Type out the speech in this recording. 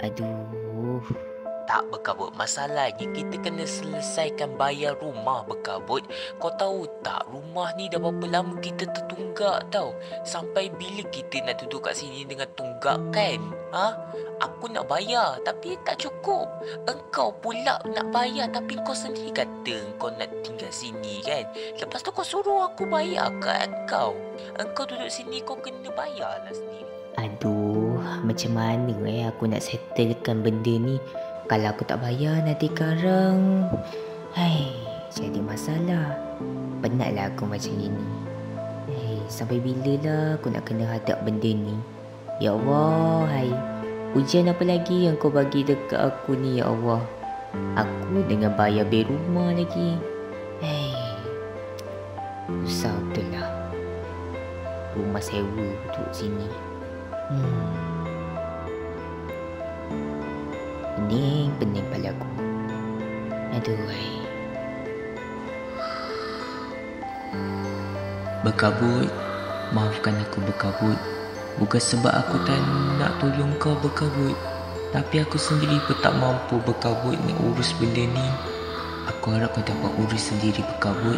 Aduh. Tak berkabut, masalahnya kita kena selesaikan bayar rumah berkabut. Kau tahu tak, rumah ni dah berapa lama kita tertunggak tau. Sampai bila kita nak duduk kat sini dengan tunggak kan? Aku nak bayar tapi tak cukup. Engkau pula nak bayar tapi kau sendiri kata kau nak tinggal sini kan? Lepas tu kau suruh aku bayar kat kau. Engkau duduk sini kau kena bayar lah sendiri. Aduh, macam mana aku nak settlekan benda ni? Kalau aku tak bayar nanti karang jadi masalah. Penatlah aku macam ini. Sampai bila lah aku nak kena hadap benda ni? Ya Allah, ujian apa lagi yang kau bagi dekat aku ni ya Allah? Aku dengan bayar bil rumah lagi. Susah betul lah. Rumah sewa duduk sini. Pening kepala aku. Aduh. Berkabut, maafkan aku berkabut. Bukan sebab aku tak nak tolong kau berkabut, tapi aku sendiri pun tak mampu berkabut nak urus benda ni. Aku harap kau dapat urus sendiri berkabut.